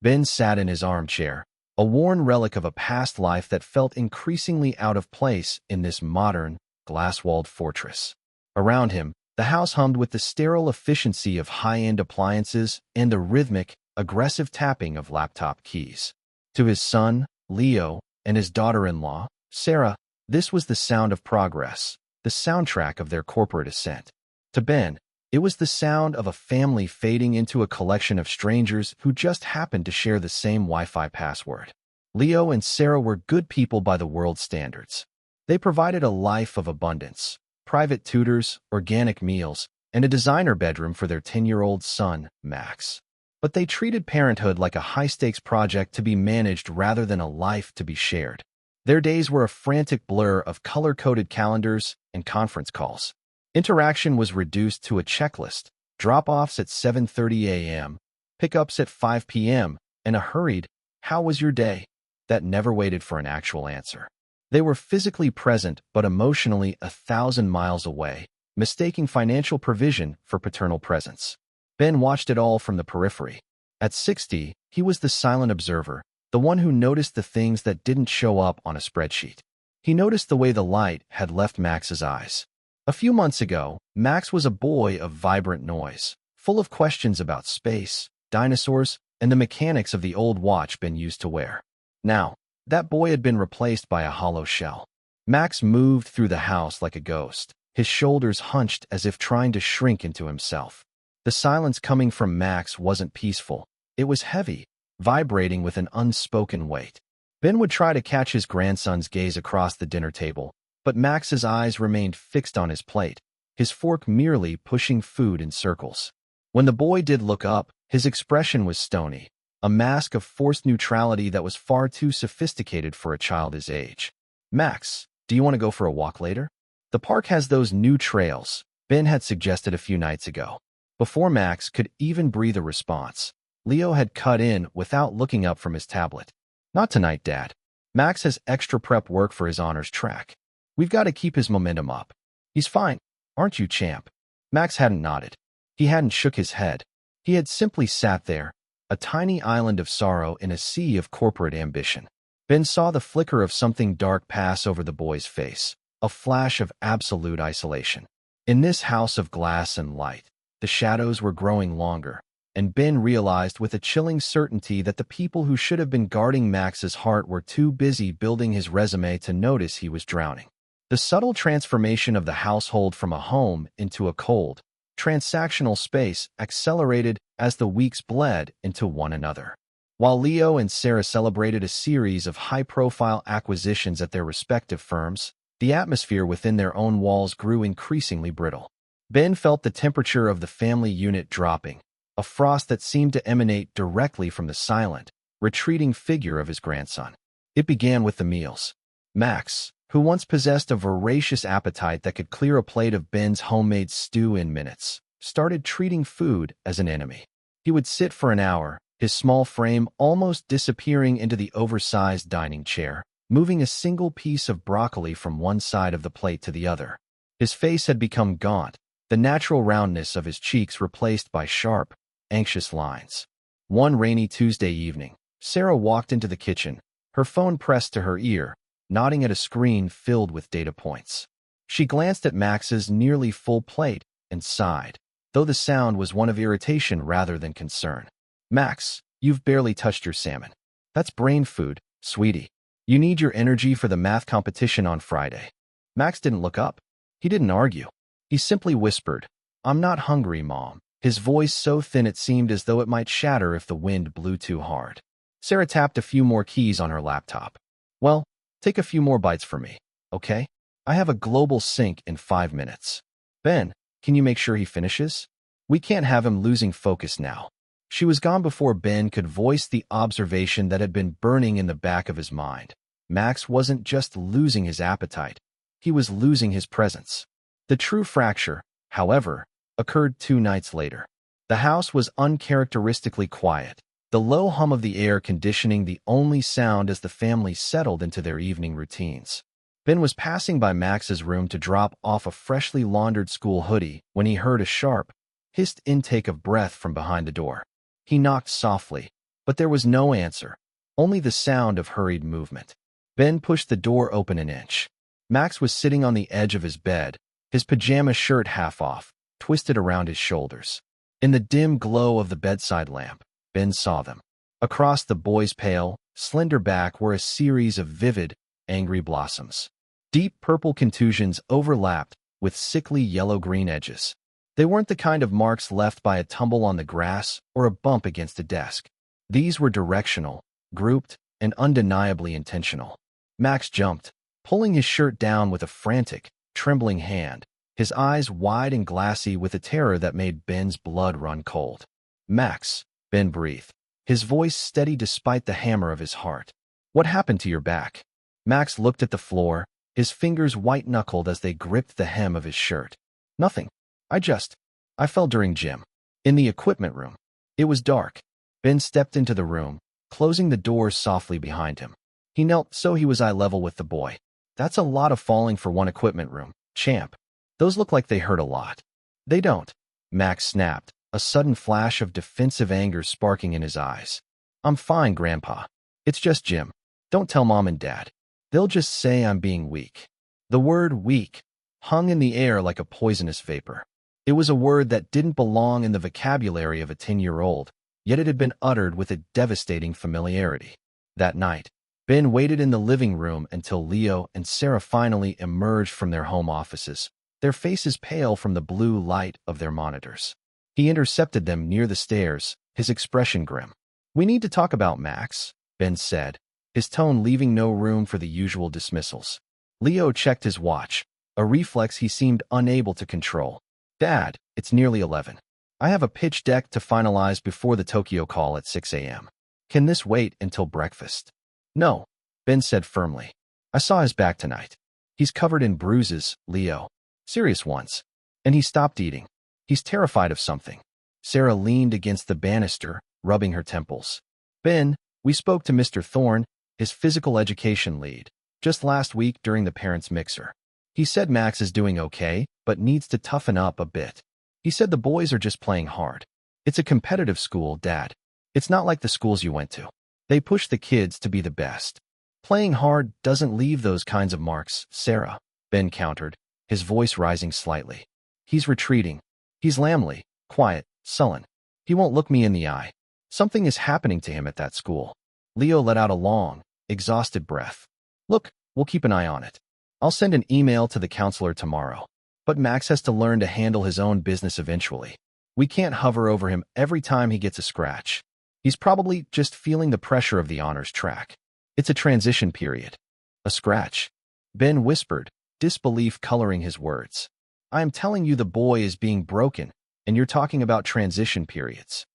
Ben sat in his armchair, a worn relic of a past life that felt increasingly out of place in this modern, glass-walled fortress. Around him, the house hummed with the sterile efficiency of high-end appliances and the rhythmic, aggressive tapping of laptop keys. To his son, Leo, and his daughter-in-law, Sarah, this was the sound of progress, the soundtrack of their corporate ascent. To Ben, it was the sound of a family fading into a collection of strangers who just happened to share the same Wi-Fi password. Leo and Sarah were good people by the world's standards. They provided a life of abundance, private tutors, organic meals, and a designer bedroom for their 10-year-old son, Max. But they treated parenthood like a high-stakes project to be managed rather than a life to be shared. Their days were a frantic blur of color-coded calendars and conference calls. Interaction was reduced to a checklist, drop-offs at 7:30 a.m., pickups at 5 p.m., and a hurried, "How was your day?" that never waited for an actual answer. They were physically present but emotionally 1,000 miles away, mistaking financial provision for paternal presence. Ben watched it all from the periphery. At 60, he was the silent observer, the one who noticed the things that didn't show up on a spreadsheet. He noticed the way the light had left Max's eyes. A few months ago, Max was a boy of vibrant noise, full of questions about space, dinosaurs, and the mechanics of the old watch Ben used to wear. Now, that boy had been replaced by a hollow shell. Max moved through the house like a ghost, his shoulders hunched as if trying to shrink into himself. The silence coming from Max wasn't peaceful. It was heavy, vibrating with an unspoken weight. Ben would try to catch his grandson's gaze across the dinner table, but Max's eyes remained fixed on his plate, his fork merely pushing food in circles. When the boy did look up, his expression was stony, a mask of forced neutrality that was far too sophisticated for a child his age. "Max, do you want to go for a walk later? The park has those new trails," Ben had suggested a few nights ago. Before Max could even breathe a response, Leo had cut in without looking up from his tablet. "Not tonight, Dad. Max has extra prep work for his honors track. We've got to keep his momentum up." "He's fine, aren't you, champ?" Max hadn't nodded. He hadn't shook his head. He had simply sat there, a tiny island of sorrow in a sea of corporate ambition. Ben saw the flicker of something dark pass over the boy's face, a flash of absolute isolation. In this house of glass and light, the shadows were growing longer, and Ben realized with a chilling certainty that the people who should have been guarding Max's heart were too busy building his resume to notice he was drowning. The subtle transformation of the household from a home into a cold, transactional space accelerated as the weeks bled into one another. While Leo and Sarah celebrated a series of high-profile acquisitions at their respective firms, the atmosphere within their own walls grew increasingly brittle. Ben felt the temperature of the family unit dropping, a frost that seemed to emanate directly from the silent, retreating figure of his grandson. It began with the meals. Max, who once possessed a voracious appetite that could clear a plate of Ben's homemade stew in minutes, started treating food as an enemy. He would sit for an hour, his small frame almost disappearing into the oversized dining chair, moving a single piece of broccoli from one side of the plate to the other. His face had become gaunt, the natural roundness of his cheeks replaced by sharp, anxious lines. One rainy Tuesday evening, Sarah walked into the kitchen, her phone pressed to her ear, nodding at a screen filled with data points. She glanced at Max's nearly full plate and sighed, though the sound was one of irritation rather than concern. "Max, you've barely touched your salmon. That's brain food, sweetie. You need your energy for the math competition on Friday." Max didn't look up. He didn't argue. He simply whispered, "I'm not hungry, Mom," his voice so thin it seemed as though it might shatter if the wind blew too hard. Sarah tapped a few more keys on her laptop. "Well, take a few more bites for me, okay? I have a global sync in 5 minutes. Ben, can you make sure he finishes? We can't have him losing focus now." She was gone before Ben could voice the observation that had been burning in the back of his mind. Max wasn't just losing his appetite. He was losing his presence. The true fracture, however, occurred 2 nights later. The house was uncharacteristically quiet, the low hum of the air conditioning the only sound as the family settled into their evening routines. Ben was passing by Max's room to drop off a freshly laundered school hoodie when he heard a sharp, hissed intake of breath from behind the door. He knocked softly, But there was no answer, only the sound of hurried movement. Ben pushed the door open an inch. Max was sitting on the edge of his bed, his pajama shirt half off, twisted around his shoulders. In the dim glow of the bedside lamp, Ben saw them. Across the boy's pale, slender back were a series of vivid, angry blossoms. Deep purple contusions overlapped with sickly yellow-green edges. They weren't the kind of marks left by a tumble on the grass or a bump against a desk. These were directional, grouped, and undeniably intentional. Max jumped, pulling his shirt down with a frantic, trembling hand, his eyes wide and glassy with a terror that made Ben's blood run cold. "Max," Ben breathed, his voice steady despite the hammer of his heart. "What happened to your back?" Max looked at the floor, his fingers white-knuckled as they gripped the hem of his shirt. "Nothing. I fell during gym. In the equipment room." It was dark. Ben stepped into the room, closing the door softly behind him. He knelt so he was eye level with the boy. "That's a lot of falling for one equipment room, champ. Those look like they hurt a lot." "They don't," Max snapped, a sudden flash of defensive anger sparking in his eyes. "I'm fine, Grandpa. It's just gym. Don't tell Mom and Dad. They'll just say I'm being weak." The word weak hung in the air like a poisonous vapor. It was a word that didn't belong in the vocabulary of a 10-year-old, yet it had been uttered with a devastating familiarity. That night, Ben waited in the living room until Leo and Sarah finally emerged from their home offices, their faces pale from the blue light of their monitors. He intercepted them near the stairs, his expression grim. "We need to talk about Max," Ben said, his tone leaving no room for the usual dismissals. Leo checked his watch, a reflex he seemed unable to control. "Dad, it's nearly 11. I have a pitch deck to finalize before the Tokyo call at 6 a.m. Can this wait until breakfast?" "No," Ben said firmly. "I saw his back tonight. He's covered in bruises, Leo. Serious ones. And he stopped eating. He's terrified of something." Sarah leaned against the banister, rubbing her temples. "Ben, we spoke to Mr. Thorne, his physical education lead, just last week during the parents' mixer. He said Max is doing okay, but needs to toughen up a bit. He said the boys are just playing hard. It's a competitive school, Dad. It's not like the schools you went to. They push the kids to be the best. Playing hard doesn't leave those kinds of marks, Sarah," Ben countered, his voice rising slightly. "He's retreating. He's lambly, quiet, sullen. He won't look me in the eye. Something is happening to him at that school." Leo let out a long, exhausted breath. "Look, we'll keep an eye on it. I'll send an email to the counselor tomorrow. But Max has to learn to handle his own business eventually. We can't hover over him every time he gets a scratch. He's probably just feeling the pressure of the honors track. It's a transition period." "A scratch?" Ben whispered, disbelief coloring his words. "I am telling you the boy is being broken, and you're talking about transition periods."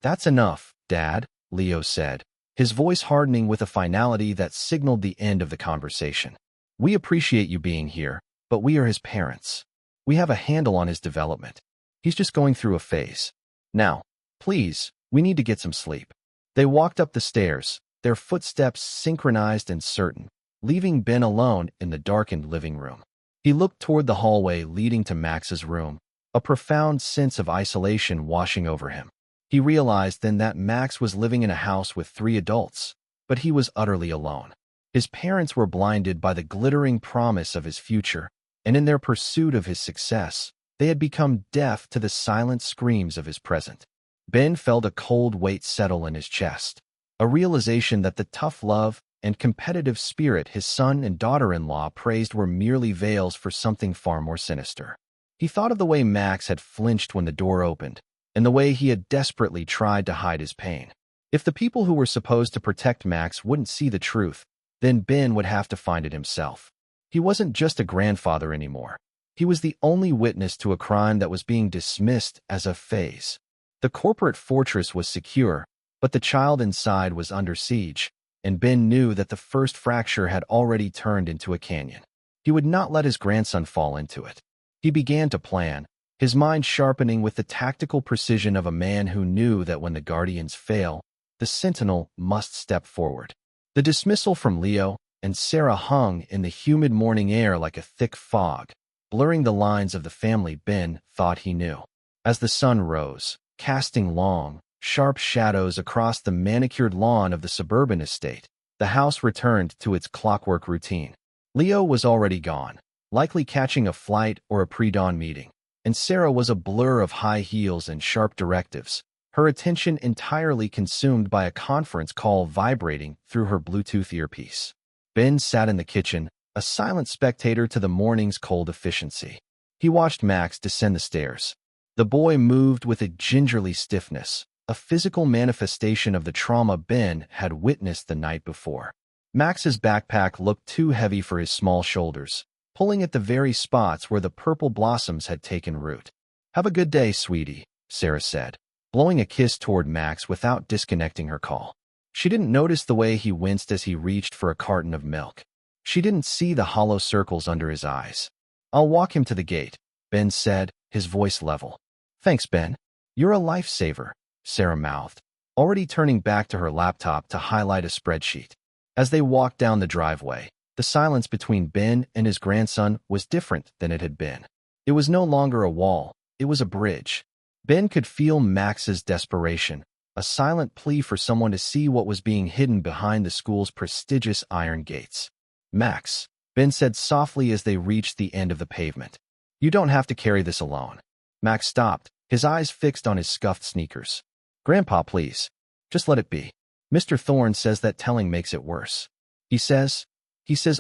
"That's enough, Dad," Leo said, his voice hardening with a finality that signaled the end of the conversation. "We appreciate you being here, but we are his parents. We have a handle on his development. He's just going through a phase. Now, please, we need to get some sleep." They walked up the stairs, their footsteps synchronized and certain, leaving Ben alone in the darkened living room. He looked toward the hallway leading to Max's room, a profound sense of isolation washing over him. He realized then that Max was living in a house with 3 adults, but he was utterly alone. His parents were blinded by the glittering promise of his future, and in their pursuit of his success, they had become deaf to the silent screams of his present. Ben felt a cold weight settle in his chest, a realization that the tough love and competitive spirit his son and daughter-in-law praised were merely veils for something far more sinister. He thought of the way Max had flinched when the door opened, and the way he had desperately tried to hide his pain. If the people who were supposed to protect Max wouldn't see the truth, then Ben would have to find it himself. He wasn't just a grandfather anymore. He was the only witness to a crime that was being dismissed as a phase. The corporate fortress was secure, but the child inside was under siege, and Ben knew that the first fracture had already turned into a canyon. He would not let his grandson fall into it. He began to plan, his mind sharpening with the tactical precision of a man who knew that when the guardians fail, the sentinel must step forward. The dismissal from Leo and Sarah hung in the humid morning air like a thick fog, blurring the lines of the family Ben thought he knew. As the sun rose, casting long, sharp shadows across the manicured lawn of the suburban estate. The house returned to its clockwork routine. Leo was already gone, likely catching a flight or a pre-dawn meeting, and Sarah was a blur of high heels and sharp directives, her attention entirely consumed by a conference call vibrating through her Bluetooth earpiece. Ben sat in the kitchen, a silent spectator to the morning's cold efficiency. He watched Max descend the stairs. The boy moved with a gingerly stiffness, a physical manifestation of the trauma Ben had witnessed the night before. Max's backpack looked too heavy for his small shoulders, pulling at the very spots where the purple blossoms had taken root. "Have a good day, sweetie," Sarah said, blowing a kiss toward Max without disconnecting her call. She didn't notice the way he winced as he reached for a carton of milk. She didn't see the hollow circles under his eyes. "I'll walk him to the gate," Ben said, his voice level. "Thanks, Ben. You're a lifesaver," Sarah mouthed, already turning back to her laptop to highlight a spreadsheet. As they walked down the driveway, the silence between Ben and his grandson was different than it had been. It was no longer a wall, it was a bridge. Ben could feel Max's desperation, a silent plea for someone to see what was being hidden behind the school's prestigious iron gates. "Max," Ben said softly as they reached the end of the pavement. "You don't have to carry this alone." Max stopped, his eyes fixed on his scuffed sneakers. "Grandpa, please. Just let it be. Mr. Thorne says that telling makes it worse. He says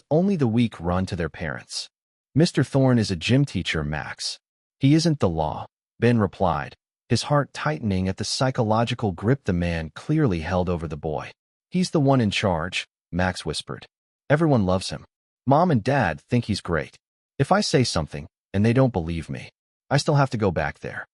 only the weak run to their parents." "Mr. Thorne is a gym teacher, Max. He isn't the law," Ben replied, his heart tightening at the psychological grip the man clearly held over the boy. "He's the one in charge," Max whispered. "Everyone loves him. Mom and Dad think he's great. If I say something, and they don't believe me, I still have to go back there."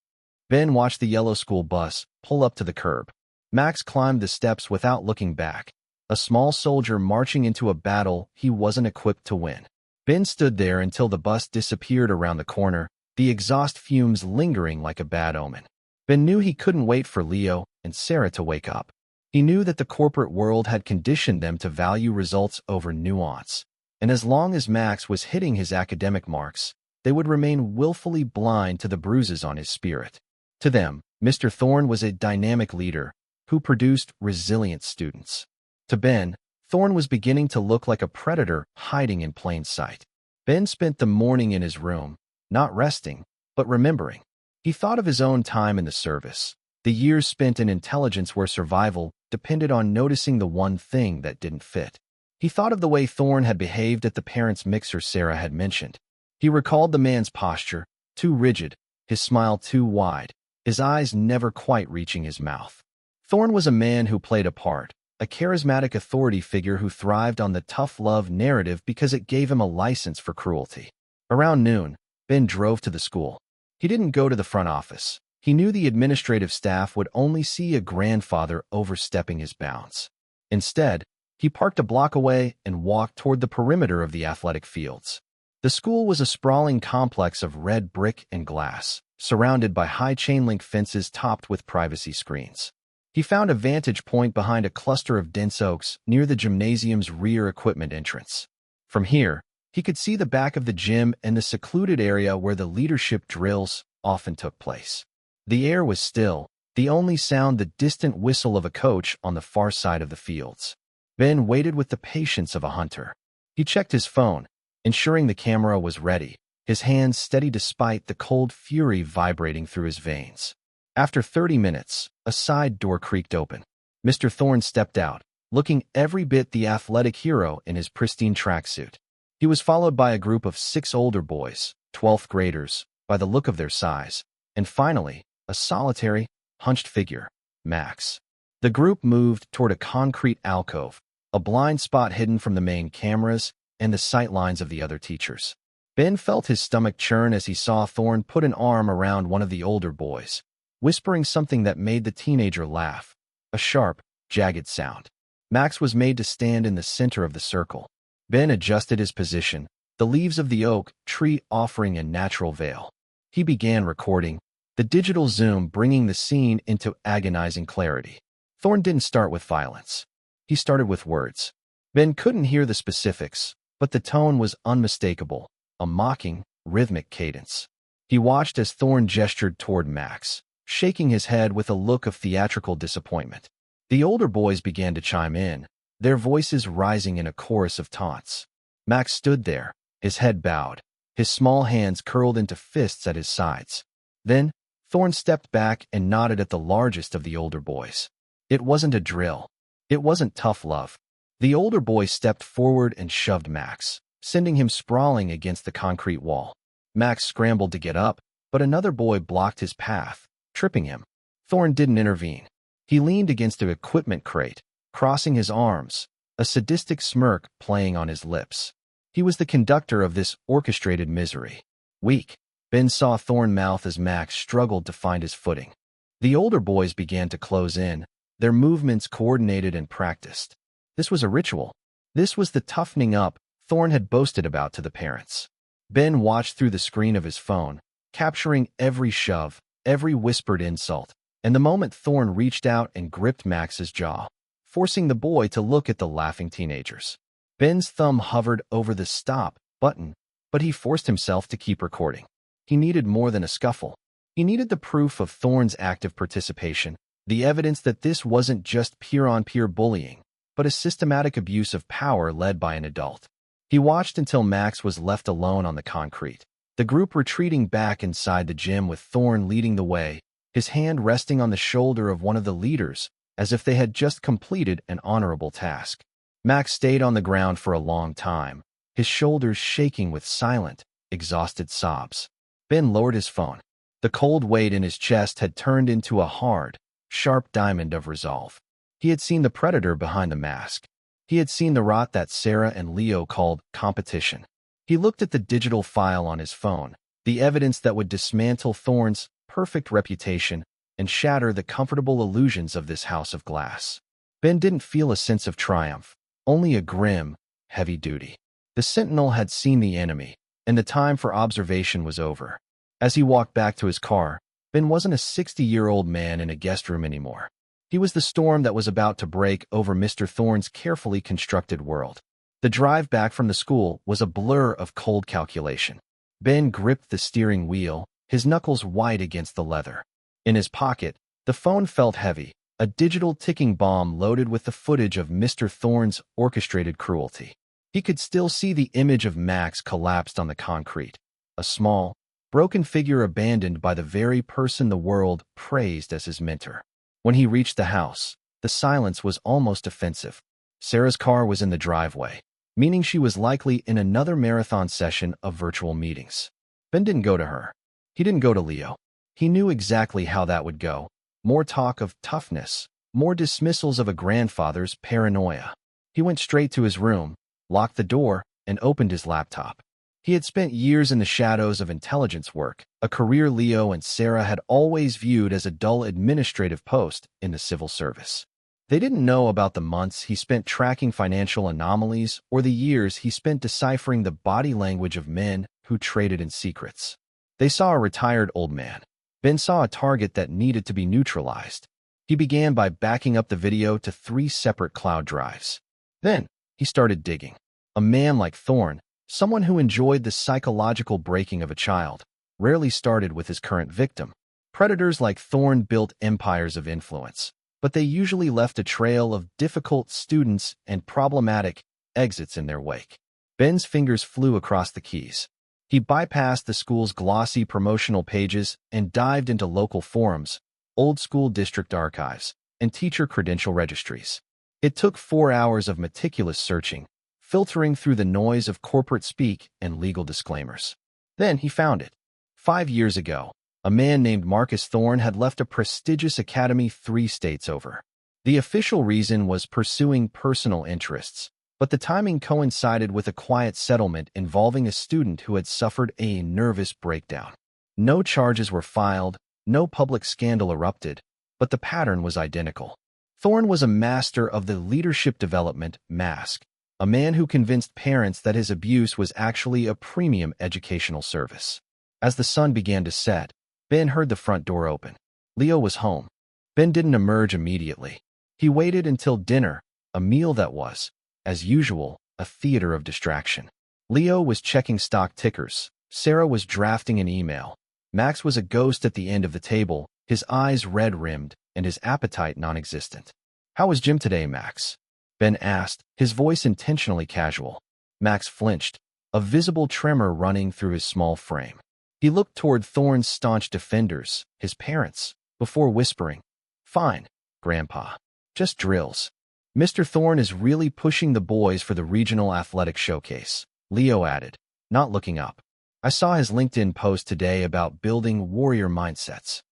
Ben watched the yellow school bus pull up to the curb. Max climbed the steps without looking back, a small soldier marching into a battle he wasn't equipped to win. Ben stood there until the bus disappeared around the corner, the exhaust fumes lingering like a bad omen. Ben knew he couldn't wait for Leo and Sarah to wake up. He knew that the corporate world had conditioned them to value results over nuance, and as long as Max was hitting his academic marks, they would remain willfully blind to the bruises on his spirit. To them, Mr. Thorne was a dynamic leader who produced resilient students. To Ben, Thorne was beginning to look like a predator hiding in plain sight. Ben spent the morning in his room, not resting, but remembering. He thought of his own time in the service, the years spent in intelligence where survival depended on noticing the one thing that didn't fit. He thought of the way Thorne had behaved at the parents' mixer Sarah had mentioned. He recalled the man's posture, too rigid, his smile too wide, his eyes never quite reaching his mouth. Thorne was a man who played a part, a charismatic authority figure who thrived on the tough love narrative because it gave him a license for cruelty. Around noon, Ben drove to the school. He didn't go to the front office. He knew the administrative staff would only see a grandfather overstepping his bounds. Instead, he parked a block away and walked toward the perimeter of the athletic fields. The school was a sprawling complex of red brick and glass, surrounded by high chain-link fences topped with privacy screens. He found a vantage point behind a cluster of dense oaks near the gymnasium's rear equipment entrance. From here, he could see the back of the gym and the secluded area where the leadership drills often took place. The air was still, the only sound the distant whistle of a coach on the far side of the fields. Ben waited with the patience of a hunter. He checked his phone, ensuring the camera was ready, his hands steady despite the cold fury vibrating through his veins. After 30 minutes, a side door creaked open. Mr. Thorne stepped out, looking every bit the athletic hero in his pristine tracksuit. He was followed by a group of 6 older boys, 12th graders, by the look of their size, and finally, a solitary, hunched figure, Max. The group moved toward a concrete alcove, a blind spot hidden from the main cameras and the sightlines of the other teachers. Ben felt his stomach churn as he saw Thorne put an arm around one of the older boys, whispering something that made the teenager laugh, a sharp, jagged sound. Max was made to stand in the center of the circle. Ben adjusted his position, the leaves of the oak tree offering a natural veil. He began recording, the digital zoom bringing the scene into agonizing clarity. Thorne didn't start with violence. He started with words. Ben couldn't hear the specifics, but the tone was unmistakable, a mocking, rhythmic cadence. He watched as Thorne gestured toward Max, shaking his head with a look of theatrical disappointment. The older boys began to chime in, their voices rising in a chorus of taunts. Max stood there, his head bowed, his small hands curled into fists at his sides. Then, Thorne stepped back and nodded at the largest of the older boys. It wasn't a drill. It wasn't tough love. The older boy stepped forward and shoved Max, sending him sprawling against the concrete wall. Max scrambled to get up, but another boy blocked his path, tripping him. Thorne didn't intervene. He leaned against an equipment crate, crossing his arms, a sadistic smirk playing on his lips. He was the conductor of this orchestrated misery. Weak, Ben saw Thorne mouth as Max struggled to find his footing. The older boys began to close in, their movements coordinated and practiced. This was a ritual. This was the toughening up Thorne had boasted about to the parents. Ben watched through the screen of his phone, capturing every shove, every whispered insult, and the moment Thorne reached out and gripped Max's jaw, forcing the boy to look at the laughing teenagers. Ben's thumb hovered over the stop button, but he forced himself to keep recording. He needed more than a scuffle. He needed the proof of Thorne's active participation, the evidence that this wasn't just peer-on-peer bullying, but a systematic abuse of power led by an adult. He watched until Max was left alone on the concrete, the group retreating back inside the gym with Thorne leading the way, his hand resting on the shoulder of one of the leaders, as if they had just completed an honorable task. Max stayed on the ground for a long time, his shoulders shaking with silent, exhausted sobs. Ben lowered his phone. The cold weight in his chest had turned into a hard, sharp diamond of resolve. He had seen the predator behind the mask. He had seen the rot that Sarah and Leo called competition. He looked at the digital file on his phone, the evidence that would dismantle Thorne's perfect reputation and shatter the comfortable illusions of this house of glass. Ben didn't feel a sense of triumph, only a grim, heavy duty. The sentinel had seen the enemy, and the time for observation was over. As he walked back to his car, Ben wasn't a 60-year-old man in a guest room anymore. He was the storm that was about to break over Mr. Thorne's carefully constructed world. The drive back from the school was a blur of cold calculation. Ben gripped the steering wheel, his knuckles white against the leather. In his pocket, the phone felt heavy, a digital ticking bomb loaded with the footage of Mr. Thorne's orchestrated cruelty. He could still see the image of Max collapsed on the concrete, a small, broken figure abandoned by the very person the world praised as his mentor. When he reached the house, the silence was almost offensive. Sarah's car was in the driveway, meaning she was likely in another marathon session of virtual meetings. Ben didn't go to her. He didn't go to Leo. He knew exactly how that would go. More talk of toughness, more dismissals of a grandfather's paranoia. He went straight to his room, locked the door, and opened his laptop. He had spent years in the shadows of intelligence work, a career Leo and Sarah had always viewed as a dull administrative post in the civil service. They didn't know about the months he spent tracking financial anomalies or the years he spent deciphering the body language of men who traded in secrets. They saw a retired old man. Ben saw a target that needed to be neutralized. He began by backing up the video to 3 separate cloud drives. Then, he started digging. A man like Thorne, someone who enjoyed the psychological breaking of a child, rarely started with his current victim. Predators like Thorne built empires of influence, but they usually left a trail of difficult students and problematic exits in their wake. Ben's fingers flew across the keys. He bypassed the school's glossy promotional pages and dived into local forums, old school district archives, and teacher credential registries. It took 4 hours of meticulous searching, filtering through the noise of corporate speak and legal disclaimers. Then he found it. 5 years ago, a man named Marcus Thorne had left a prestigious academy 3 states over. The official reason was pursuing personal interests, but the timing coincided with a quiet settlement involving a student who had suffered a nervous breakdown. No charges were filed, no public scandal erupted, but the pattern was identical. Thorne was a master of the leadership development mask, a man who convinced parents that his abuse was actually a premium educational service. As the sun began to set, Ben heard the front door open. Leo was home. Ben didn't emerge immediately. He waited until dinner, a meal that was, as usual, a theater of distraction. Leo was checking stock tickers. Sarah was drafting an email. Max was a ghost at the end of the table, his eyes red-rimmed and his appetite non-existent. "How was gym today, Max?" Ben asked, his voice intentionally casual. Max flinched, a visible tremor running through his small frame. He looked toward Thorne's staunch defenders, his parents, before whispering, "Fine, Grandpa. Just drills." "Mr. Thorne is really pushing the boys for the regional athletic showcase," Leo added, not looking up. "I saw his LinkedIn post today about building warrior mindsets.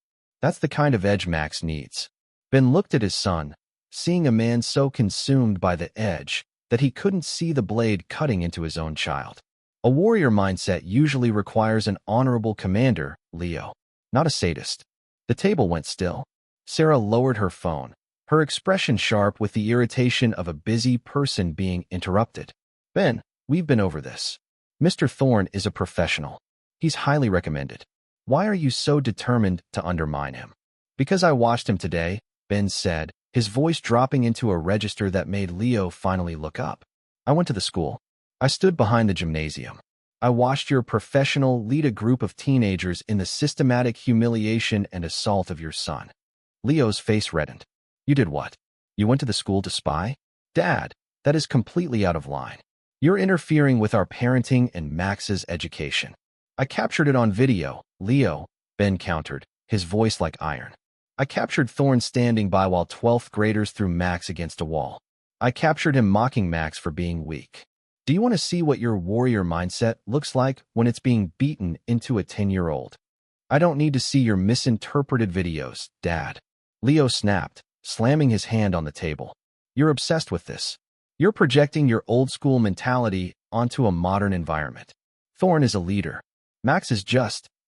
That's the kind of edge Max needs." Ben looked at his son, seeing a man so consumed by the edge that he couldn't see the blade cutting into his own child. "A warrior mindset usually requires an honorable commander, Leo, not a sadist." The table went still. Sarah lowered her phone, her expression sharp with the irritation of a busy person being interrupted. "Ben, we've been over this. Mr. Thorne is a professional. He's highly recommended. Why are you so determined to undermine him?" "Because I watched him today," Ben said, his voice dropping into a register that made Leo finally look up. "I went to the school. I stood behind the gymnasium. I watched your professional lead a group of teenagers in the systematic humiliation and assault of your son." Leo's face reddened. "You did what? You went to the school to spy?" "Dad, that is completely out of line. You're interfering with our parenting and Max's education." "I captured it on video, Leo," Ben countered, his voice like iron. "I captured Thorne standing by while 12th graders threw Max against a wall. I captured him mocking Max for being weak. Do you want to see what your warrior mindset looks like when it's being beaten into a 10-year-old? "I don't need to see your misinterpreted videos, Dad," Leo snapped, slamming his hand on the table. "You're obsessed with this. You're projecting your old-school mentality onto a modern environment. Thorne is a leader. Max is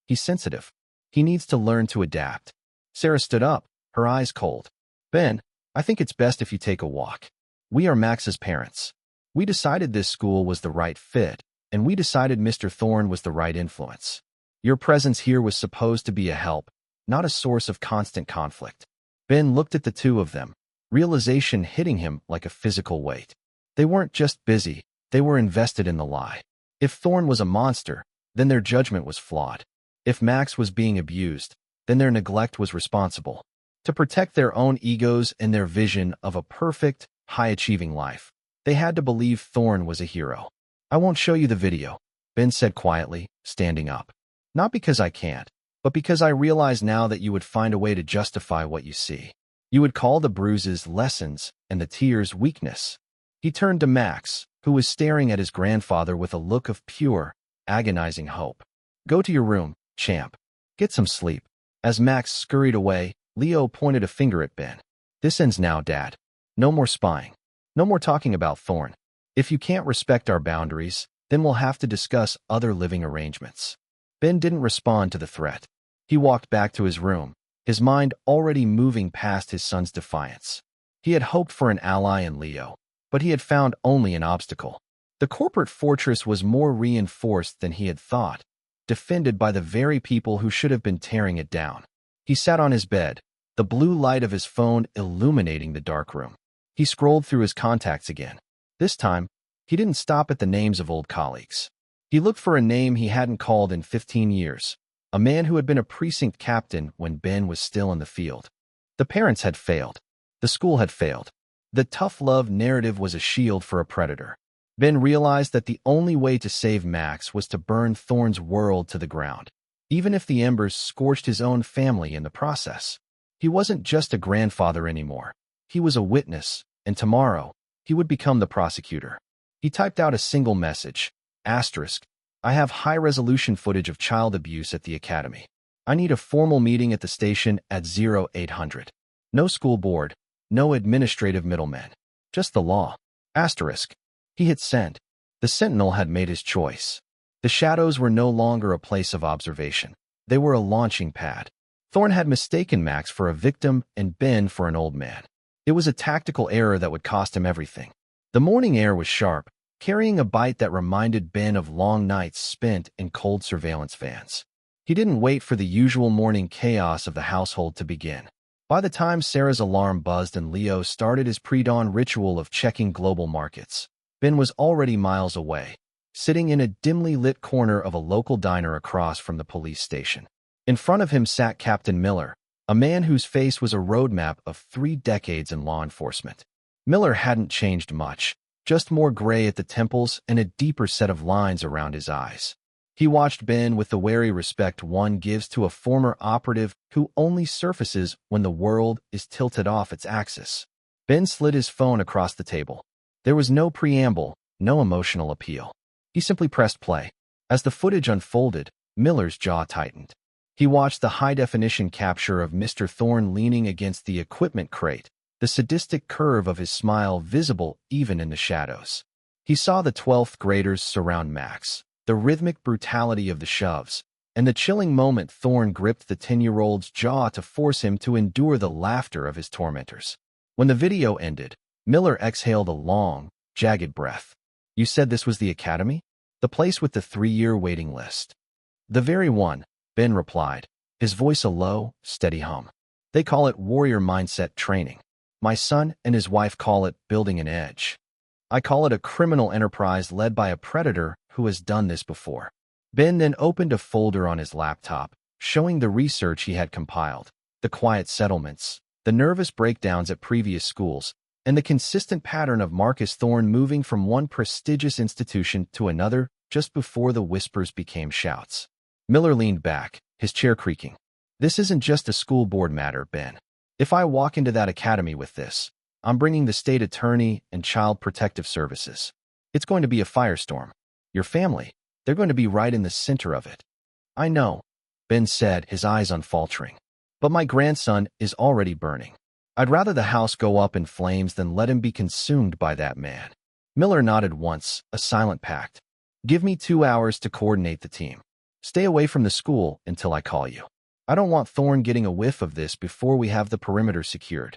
he's sensitive. He needs to learn to adapt." Sarah stood up, her eyes cold. "Ben, I think it's best if you take a walk. We are Max's parents. We decided this school was the right fit, and we decided Mr. Thorne was the right influence. Your presence here was supposed to be a help, not a source of constant conflict." Ben looked at the two of them, realization hitting him like a physical weight. They weren't just busy, they were invested in the lie. If Thorne was a monster, then their judgment was flawed. If Max was being abused, then their neglect was responsible. To protect their own egos and their vision of a perfect, high-achieving life, they had to believe Thorne was a hero. "I won't show you the video," Ben said quietly, standing up. "Not because I can't, but because I realize now that you would find a way to justify what you see. You would call the bruises lessons and the tears weakness." He turned to Max, who was staring at his grandfather with a look of pure, agonizing hope. "Go to your room, champ. Get some sleep." As Max scurried away, Leo pointed a finger at Ben. "This ends now, Dad. No more spying. No more talking about Thorne. If you can't respect our boundaries, then we'll have to discuss other living arrangements." Ben didn't respond to the threat. He walked back to his room, his mind already moving past his son's defiance. He had hoped for an ally in Leo, but he had found only an obstacle. The corporate fortress was more reinforced than he had thought, defended by the very people who should have been tearing it down. He sat on his bed, the blue light of his phone illuminating the dark room. He scrolled through his contacts again. This time, he didn't stop at the names of old colleagues. He looked for a name he hadn't called in 15 years, a man who had been a precinct captain when Ben was still in the field. The parents had failed. The school had failed. The tough love narrative was a shield for a predator. Ben realized that the only way to save Max was to burn Thorne's world to the ground, even if the embers scorched his own family in the process. He wasn't just a grandfather anymore. He was a witness, and tomorrow, he would become the prosecutor. He typed out a single message, asterisk, "I have high-resolution footage of child abuse at the academy. I need a formal meeting at the station at 0800. No school board, no administrative middlemen. Just the law." Asterisk. He hit send. The Sentinel had made his choice. The shadows were no longer a place of observation. They were a launching pad. Thorne had mistaken Max for a victim and Ben for an old man. It was a tactical error that would cost him everything. The morning air was sharp, carrying a bite that reminded Ben of long nights spent in cold surveillance vans. He didn't wait for the usual morning chaos of the household to begin. By the time Sarah's alarm buzzed and Leo started his pre-dawn ritual of checking global markets, Ben was already miles away, sitting in a dimly lit corner of a local diner across from the police station. In front of him sat Captain Miller, a man whose face was a roadmap of 3 decades in law enforcement. Miller hadn't changed much, just more gray at the temples and a deeper set of lines around his eyes. He watched Ben with the wary respect one gives to a former operative who only surfaces when the world is tilted off its axis. Ben slid his phone across the table. There was no preamble, no emotional appeal. He simply pressed play. As the footage unfolded, Miller's jaw tightened. He watched the high-definition capture of Mr. Thorne leaning against the equipment crate, the sadistic curve of his smile visible even in the shadows. He saw the 12th graders surround Max, the rhythmic brutality of the shoves, and the chilling moment Thorne gripped the 10-year-old's jaw to force him to endure the laughter of his tormentors. When the video ended, Miller exhaled a long, jagged breath. "You said this was the academy? The place with the 3-year waiting list?" "The very one," Ben replied, his voice a low, steady hum. "They call it warrior mindset training. My son and his wife call it building an edge. I call it a criminal enterprise led by a predator who has done this before." Ben then opened a folder on his laptop, showing the research he had compiled, the quiet settlements, the nervous breakdowns at previous schools, and the consistent pattern of Marcus Thorne moving from one prestigious institution to another just before the whispers became shouts. Miller leaned back, his chair creaking. "This isn't just a school board matter, Ben. If I walk into that academy with this, I'm bringing the state attorney and child protective services. It's going to be a firestorm. Your family, they're going to be right in the center of it." "I know," Ben said, his eyes unfaltering. "But my grandson is already burning. I'd rather the house go up in flames than let him be consumed by that man." Miller nodded once, a silent pact. "Give me 2 hours to coordinate the team. Stay away from the school until I call you. I don't want Thorne getting a whiff of this before we have the perimeter secured."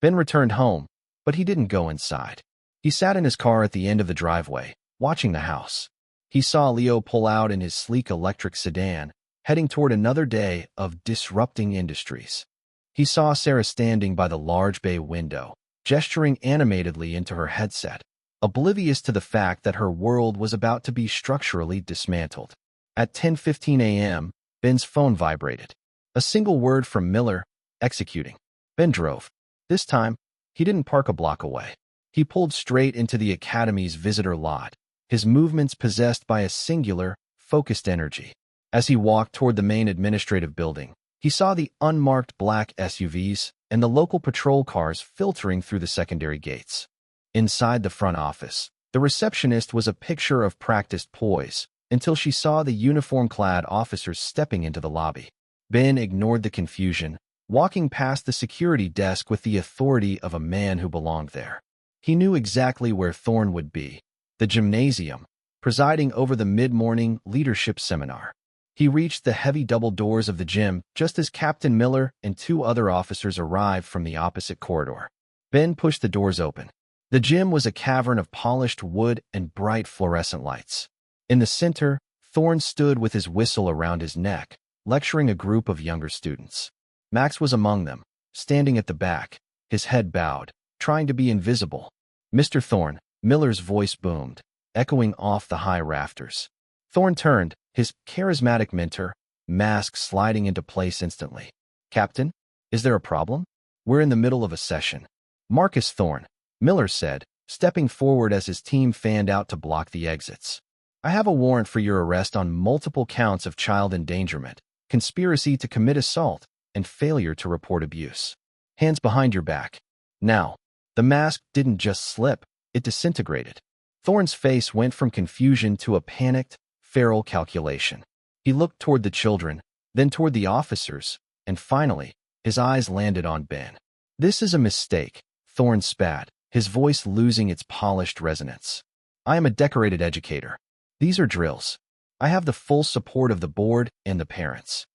Ben returned home, but he didn't go inside. He sat in his car at the end of the driveway, watching the house. He saw Leo pull out in his sleek electric sedan, heading toward another day of disrupting industries. He saw Sarah standing by the large bay window, gesturing animatedly into her headset, oblivious to the fact that her world was about to be structurally dismantled. At 10:15 a.m., Ben's phone vibrated. A single word from Miller: "Executing." Ben drove. This time, he didn't park a block away. He pulled straight into the academy's visitor lot, his movements possessed by a singular, focused energy. As he walked toward the main administrative building, he saw the unmarked black SUVs and the local patrol cars filtering through the secondary gates. Inside the front office, the receptionist was a picture of practiced poise until she saw the uniform-clad officers stepping into the lobby. Ben ignored the confusion, walking past the security desk with the authority of a man who belonged there. He knew exactly where Thorne would be: the gymnasium, presiding over the mid-morning leadership seminar. He reached the heavy double doors of the gym just as Captain Miller and 2 other officers arrived from the opposite corridor. Ben pushed the doors open. The gym was a cavern of polished wood and bright fluorescent lights. In the center, Thorne stood with his whistle around his neck, lecturing a group of younger students. Max was among them, standing at the back, his head bowed, trying to be invisible. "Mr. Thorne," Miller's voice boomed, echoing off the high rafters. Thorne turned, his charismatic mentor, mask sliding into place instantly. "Captain, is there a problem? We're in the middle of a session." "Marcus Thorne," Miller said, stepping forward as his team fanned out to block the exits. "I have a warrant for your arrest on multiple counts of child endangerment, conspiracy to commit assault, and failure to report abuse. Hands behind your back." Now, the mask didn't just slip, it disintegrated. Thorne's face went from confusion to a panicked, feral calculation. He looked toward the children, then toward the officers, and finally, his eyes landed on Ben. "This is a mistake," Thorne spat, his voice losing its polished resonance. "I am a decorated educator. These are drills. I have the full support of the board and the parents."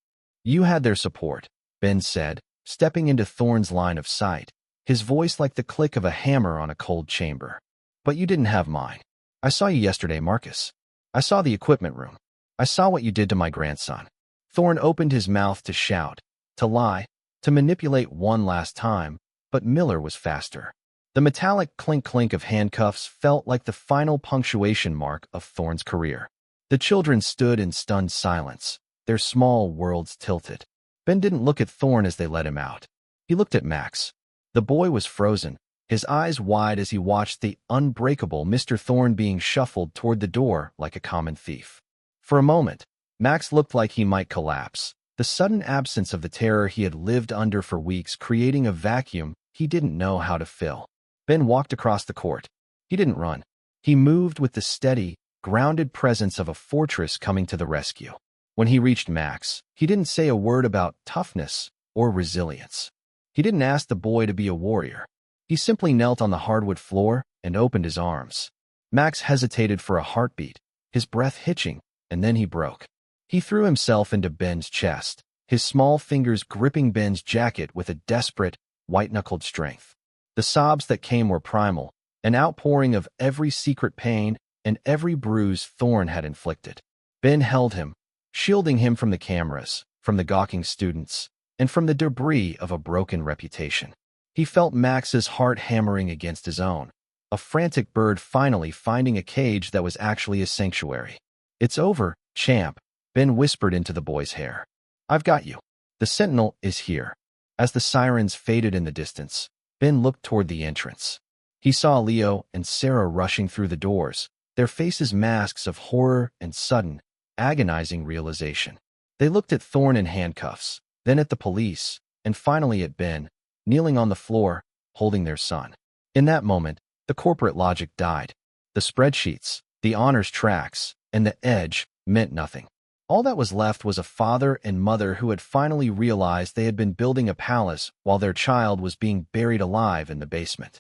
"You had their support," Ben said, stepping into Thorne's line of sight, his voice like the click of a hammer on a cold chamber. "But you didn't have mine. I saw you yesterday, Marcus. I saw the equipment room. I saw what you did to my grandson." Thorne opened his mouth to shout, to lie, to manipulate one last time, but Miller was faster. The metallic clink-clink of handcuffs felt like the final punctuation mark of Thorne's career. The children stood in stunned silence, their small worlds tilted. Ben didn't look at Thorne as they let him out. He looked at Max. The boy was frozen, his eyes wide as he watched the unbreakable Mr. Thorne being shuffled toward the door like a common thief. For a moment, Max looked like he might collapse, the sudden absence of the terror he had lived under for weeks creating a vacuum he didn't know how to fill. Ben walked across the court. He didn't run. He moved with the steady, grounded presence of a fortress coming to the rescue. When he reached Max, he didn't say a word about toughness or resilience. He didn't ask the boy to be a warrior. He simply knelt on the hardwood floor and opened his arms. Max hesitated for a heartbeat, his breath hitching, and then he broke. He threw himself into Ben's chest, his small fingers gripping Ben's jacket with a desperate, white-knuckled strength. The sobs that came were primal, an outpouring of every secret pain and every bruise Thorne had inflicted. Ben held him, shielding him from the cameras, from the gawking students, and from the debris of a broken reputation. He felt Max's heart hammering against his own, a frantic bird finally finding a cage that was actually a sanctuary. "It's over, champ," Ben whispered into the boy's hair. "I've got you. The sentinel is here." As the sirens faded in the distance, Ben looked toward the entrance. He saw Leo and Sarah rushing through the doors, their faces masks of horror and sudden, agonizing realization. They looked at Thorne in handcuffs, then at the police, and finally at Ben, kneeling on the floor, holding their son. In that moment, the corporate logic died. The spreadsheets, the honors tracks, and the edge meant nothing. All that was left was a father and mother who had finally realized they had been building a palace while their child was being buried alive in the basement.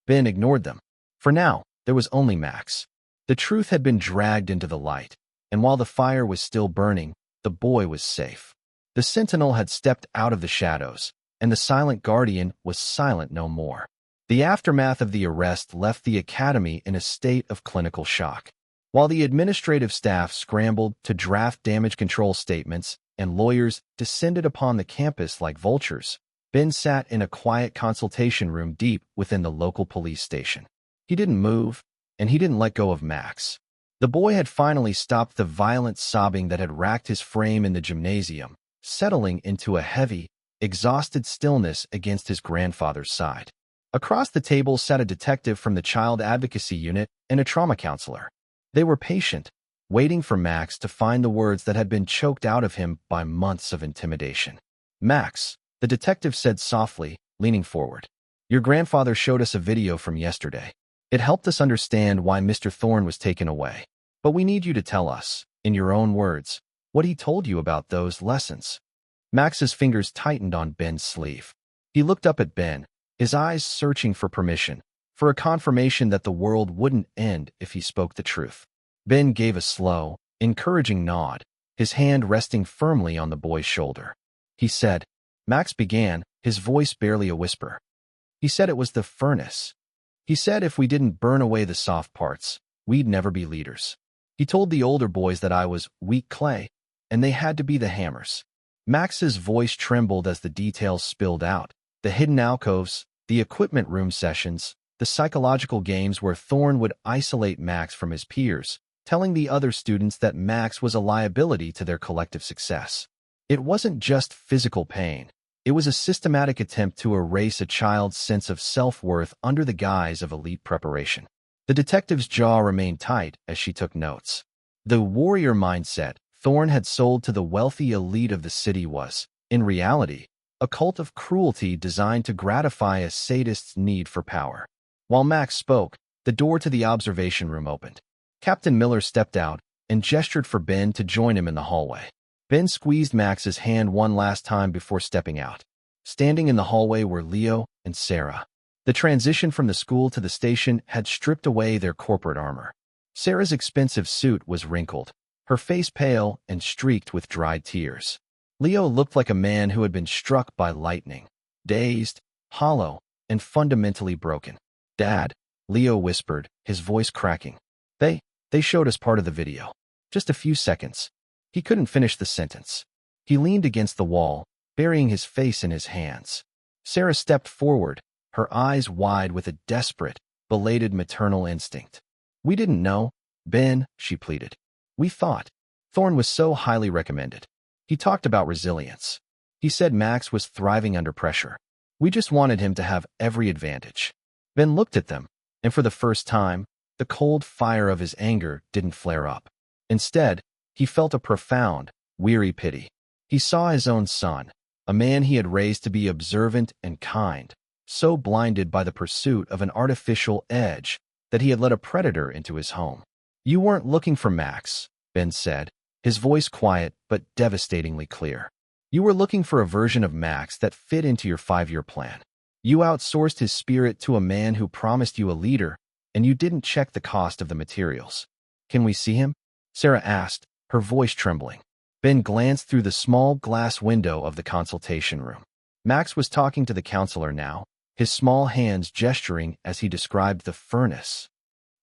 Ben ignored them. For now, there was only Max. The truth had been dragged into the light, and while the fire was still burning, the boy was safe. The sentinel had stepped out of the shadows, and the silent guardian was silent no more. The aftermath of the arrest left the academy in a state of clinical shock. While the administrative staff scrambled to draft damage control statements and lawyers descended upon the campus like vultures, Ben sat in a quiet consultation room deep within the local police station. He didn't move, and he didn't let go of Max. The boy had finally stopped the violent sobbing that had racked his frame in the gymnasium, settling into a heavy, exhausted stillness against his grandfather's side. Across the table sat a detective from the Child Advocacy Unit and a trauma counselor. They were patient, waiting for Max to find the words that had been choked out of him by months of intimidation. "Max," the detective said softly, leaning forward. "Your grandfather showed us a video from yesterday. It helped us understand why Mr. Thorne was taken away. But we need you to tell us, in your own words, what he told you about those lessons." Max's fingers tightened on Ben's sleeve. He looked up at Ben, his eyes searching for permission, for a confirmation that the world wouldn't end if he spoke the truth. Ben gave a slow, encouraging nod, his hand resting firmly on the boy's shoulder. He said, Max began, his voice barely a whisper. He said it was the furnace. He said if we didn't burn away the soft parts, we'd never be leaders. He told the older boys that I was weak clay, and they had to be the hammers. Max's voice trembled as the details spilled out. The hidden alcoves, the equipment room sessions, the psychological games where Thorne would isolate Max from his peers, telling the other students that Max was a liability to their collective success. It wasn't just physical pain. It was a systematic attempt to erase a child's sense of self-worth under the guise of elite preparation. The detective's jaw remained tight as she took notes. The warrior mindset Thorne had sold to the wealthy elite of the city was, in reality, a cult of cruelty designed to gratify a sadist's need for power. While Max spoke, the door to the observation room opened. Captain Miller stepped out and gestured for Ben to join him in the hallway. Ben squeezed Max's hand one last time before stepping out. Standing in the hallway were Leo and Sarah. The transition from the school to the station had stripped away their corporate armor. Sarah's expensive suit was wrinkled, her face pale and streaked with dried tears. Leo looked like a man who had been struck by lightning, dazed, hollow, and fundamentally broken. "Dad," Leo whispered, his voice cracking. They showed us part of the video. Just a few seconds." He couldn't finish the sentence. He leaned against the wall, burying his face in his hands. Sarah stepped forward, her eyes wide with a desperate, belated maternal instinct. "We didn't know, Ben," she pleaded. "We thought. Thorne was so highly recommended. He talked about resilience." He said Max was thriving under pressure. We just wanted him to have every advantage. Ben looked at them, and for the first time, the cold fire of his anger didn't flare up. Instead, he felt a profound, weary pity. He saw his own son, a man he had raised to be observant and kind, so blinded by the pursuit of an artificial edge that he had let a predator into his home. You weren't looking for Max, Ben said, his voice quiet but devastatingly clear. You were looking for a version of Max that fit into your 5-year plan. You outsourced his spirit to a man who promised you a leader, and you didn't check the cost of the materials. Can we see him? Sarah asked, her voice trembling. Ben glanced through the small glass window of the consultation room. Max was talking to the counselor now, his small hands gesturing as he described the furnace.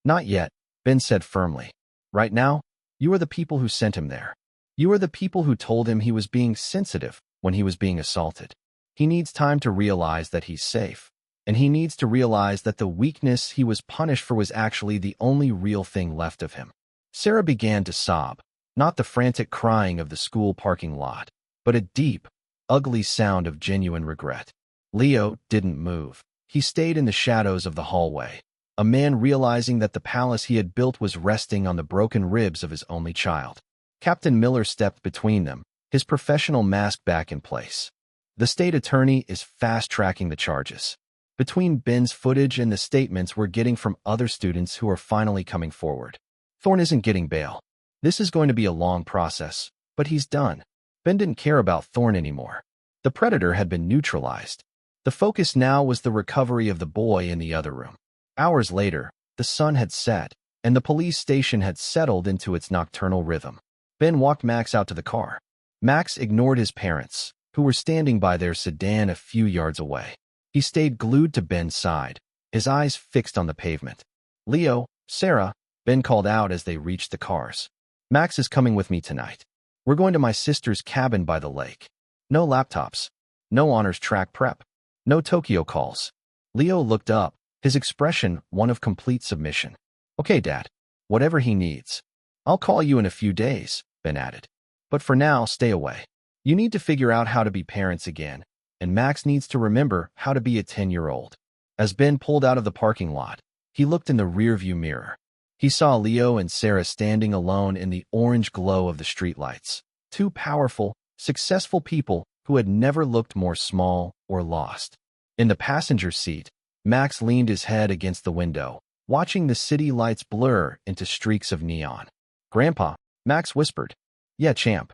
Not yet, Ben said firmly. Right now, you are the people who sent him there. You are the people who told him he was being sensitive when he was being assaulted. He needs time to realize that he's safe, and he needs to realize that the weakness he was punished for was actually the only real thing left of him. Sarah began to sob, not the frantic crying of the school parking lot, but a deep, ugly sound of genuine regret. Leo didn't move. He stayed in the shadows of the hallway, a man realizing that the palace he had built was resting on the broken ribs of his only child. Captain Miller stepped between them, his professional mask back in place. The state attorney is fast-tracking the charges. Between Ben's footage and the statements we're getting from other students who are finally coming forward, Thorne isn't getting bail. This is going to be a long process, but he's done. Ben didn't care about Thorne anymore. The predator had been neutralized. The focus now was the recovery of the boy in the other room. Hours later, the sun had set, and the police station had settled into its nocturnal rhythm. Ben walked Max out to the car. Max ignored his parents, who were standing by their sedan a few yards away. He stayed glued to Ben's side, his eyes fixed on the pavement. Leo, Sarah, Ben called out as they reached the cars. Max is coming with me tonight. We're going to my sister's cabin by the lake. No laptops. No honors track prep. No Tokyo calls. Leo looked up, his expression one of complete submission. Okay, Dad. Whatever he needs. I'll call you in a few days, Ben added. But for now, stay away. You need to figure out how to be parents again, and Max needs to remember how to be a 10-year-old. As Ben pulled out of the parking lot, he looked in the rearview mirror. He saw Leo and Sarah standing alone in the orange glow of the streetlights. Two powerful, successful people who had never looked more small or lost. In the passenger seat, Max leaned his head against the window, watching the city lights blur into streaks of neon. Grandpa, Max whispered. Yeah, champ.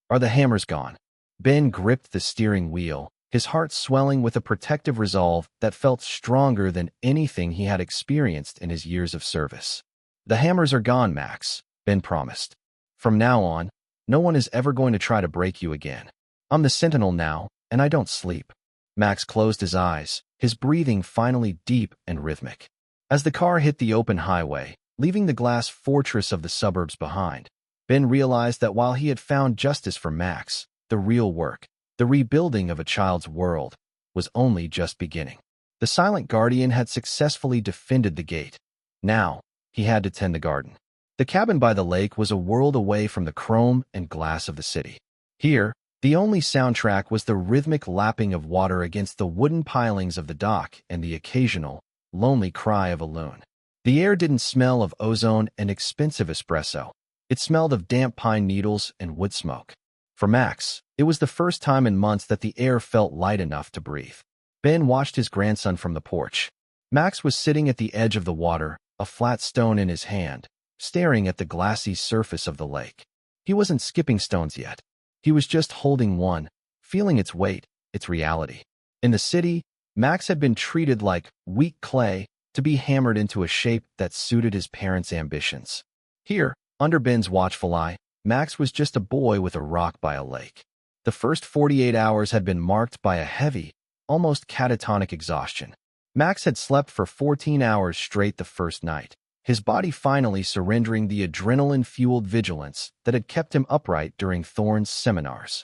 Are the hammers gone? Ben gripped the steering wheel, his heart swelling with a protective resolve that felt stronger than anything he had experienced in his years of service. The hammers are gone, Max, Ben promised. From now on, no one is ever going to try to break you again. I'm the sentinel now, and I don't sleep. Max closed his eyes, his breathing finally deep and rhythmic. As the car hit the open highway, leaving the glass fortress of the suburbs behind, Ben realized that while he had found justice for Max, the real work, the rebuilding of a child's world, was only just beginning. The silent guardian had successfully defended the gate. Now, he had to tend the garden. The cabin by the lake was a world away from the chrome and glass of the city. Here, the only soundtrack was the rhythmic lapping of water against the wooden pilings of the dock and the occasional, lonely cry of a loon. The air didn't smell of ozone and expensive espresso. It smelled of damp pine needles and wood smoke. For Max, it was the first time in months that the air felt light enough to breathe. Ben watched his grandson from the porch. Max was sitting at the edge of the water, a flat stone in his hand, staring at the glassy surface of the lake. He wasn't skipping stones yet. He was just holding one, feeling its weight, its reality. In the city, Max had been treated like weak clay to be hammered into a shape that suited his parents' ambitions. Here, under Ben's watchful eye, Max was just a boy with a rock by a lake. The first 48 hours had been marked by a heavy, almost catatonic exhaustion. Max had slept for 14 hours straight the first night, his body finally surrendering the adrenaline-fueled vigilance that had kept him upright during Thorne's seminars.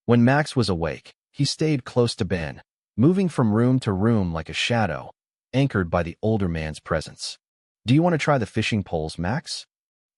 When Max was awake, he stayed close to Ben, moving from room to room like a shadow, anchored by the older man's presence. Do you want to try the fishing poles, Max?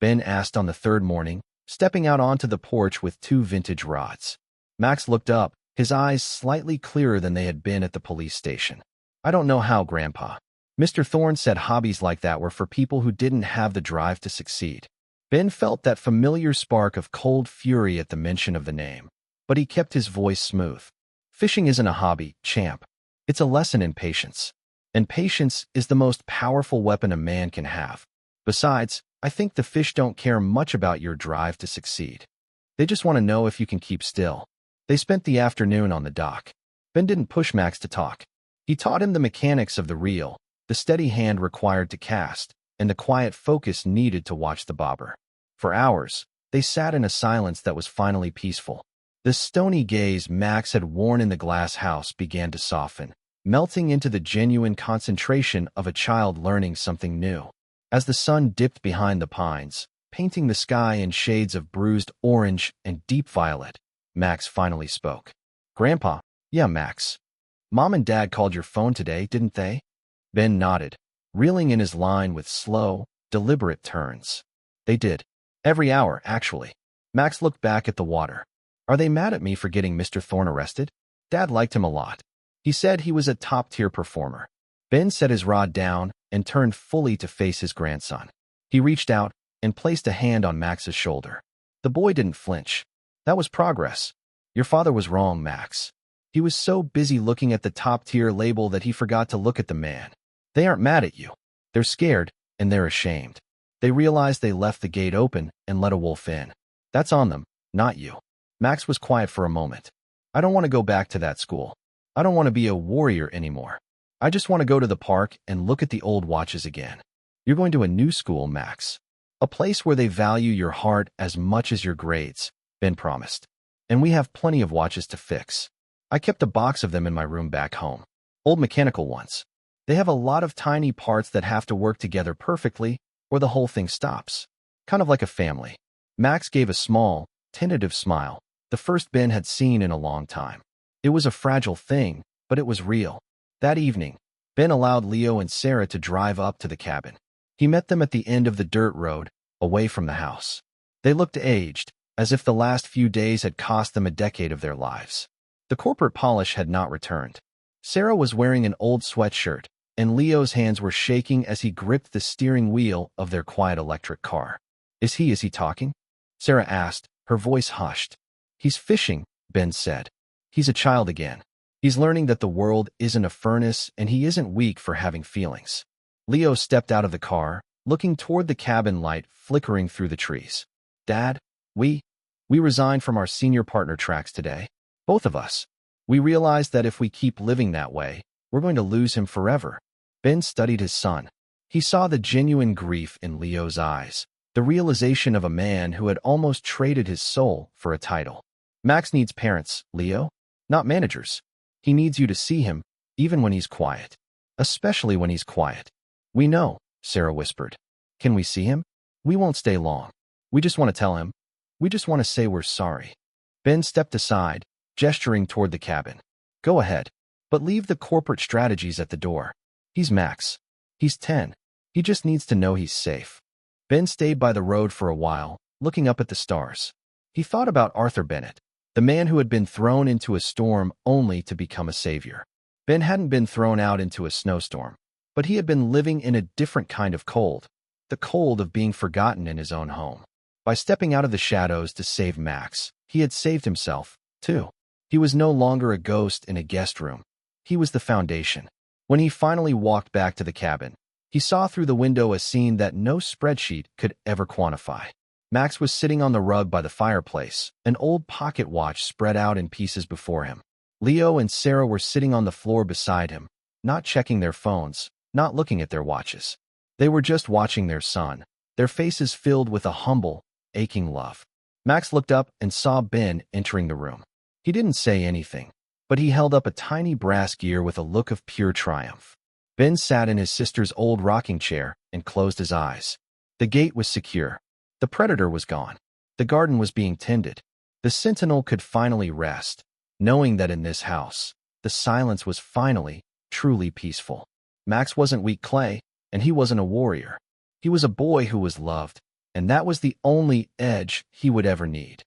Ben asked on the third morning, stepping out onto the porch with 2 vintage rods. Max looked up, his eyes slightly clearer than they had been at the police station. I don't know how, Grandpa. Mr. Thorne said hobbies like that were for people who didn't have the drive to succeed. Ben felt that familiar spark of cold fury at the mention of the name, but he kept his voice smooth. Fishing isn't a hobby, champ. It's a lesson in patience. And patience is the most powerful weapon a man can have. Besides, I think the fish don't care much about your drive to succeed. They just want to know if you can keep still. They spent the afternoon on the dock. Ben didn't push Max to talk. He taught him the mechanics of the reel, the steady hand required to cast, and the quiet focus needed to watch the bobber. For hours, they sat in a silence that was finally peaceful. The stony gaze Max had worn in the glass house began to soften, melting into the genuine concentration of a child learning something new. As the sun dipped behind the pines, painting the sky in shades of bruised orange and deep violet, Max finally spoke. Grandpa, yeah, Max. Mom and Dad called your phone today, didn't they? Ben nodded, reeling in his line with slow, deliberate turns. They did. Every hour, actually. Max looked back at the water. Are they mad at me for getting Mr. Thorne arrested? Dad liked him a lot. He said he was a top-tier performer. Ben set his rod down and turned fully to face his grandson. He reached out and placed a hand on Max's shoulder. The boy didn't flinch. That was progress. Your father was wrong, Max. He was so busy looking at the top-tier label that he forgot to look at the man. They aren't mad at you. They're scared, and they're ashamed. They realize they left the gate open and let a wolf in. That's on them, not you. Max was quiet for a moment. I don't want to go back to that school. I don't want to be a warrior anymore. I just want to go to the park and look at the old watches again. You're going to a new school, Max. A place where they value your heart as much as your grades, Ben promised. And we have plenty of watches to fix. I kept a box of them in my room back home. Old mechanical ones. They have a lot of tiny parts that have to work together perfectly, or the whole thing stops. Kind of like a family. Max gave a small, tentative smile, the first Ben had seen in a long time. It was a fragile thing, but it was real. That evening, Ben allowed Leo and Sarah to drive up to the cabin. He met them at the end of the dirt road, away from the house. They looked aged, as if the last few days had cost them a decade of their lives. The corporate polish had not returned. Sarah was wearing an old sweatshirt, and Leo's hands were shaking as he gripped the steering wheel of their quiet electric car. Is he talking? Sarah asked, her voice hushed. He's fishing, Ben said. He's a child again. He's learning that the world isn't a furnace and he isn't weak for having feelings. Leo stepped out of the car, looking toward the cabin light flickering through the trees. Dad, we resigned from our senior partner tracks today. Both of us. We realized that if we keep living that way, we're going to lose him forever. Ben studied his son. He saw the genuine grief in Leo's eyes, the realization of a man who had almost traded his soul for a title. Max needs parents, Leo, not managers. He needs you to see him, even when he's quiet. Especially when he's quiet. We know, Sarah whispered. Can we see him? We won't stay long. We just want to tell him. We just want to say we're sorry. Ben stepped aside, gesturing toward the cabin. Go ahead, but leave the corporate strategies at the door. He's Max. He's 10. He just needs to know he's safe. Ben stayed by the road for a while, looking up at the stars. He thought about Arthur Bennett, the man who had been thrown into a storm only to become a savior. Ben hadn't been thrown out into a snowstorm, but he had been living in a different kind of cold, the cold of being forgotten in his own home. By stepping out of the shadows to save Max, he had saved himself, too. He was no longer a ghost in a guest room. He was the foundation. When he finally walked back to the cabin, he saw through the window a scene that no spreadsheet could ever quantify. Max was sitting on the rug by the fireplace, an old pocket watch spread out in pieces before him. Leo and Sarah were sitting on the floor beside him, not checking their phones, not looking at their watches. They were just watching their son, their faces filled with a humble, aching love. Max looked up and saw Ben entering the room. He didn't say anything, but he held up a tiny brass gear with a look of pure triumph. Ben sat in his sister's old rocking chair and closed his eyes. The gate was secure. The predator was gone. The garden was being tended. The sentinel could finally rest, knowing that in this house, the silence was finally, truly peaceful. Max wasn't weak clay, and he wasn't a warrior. He was a boy who was loved, and that was the only edge he would ever need.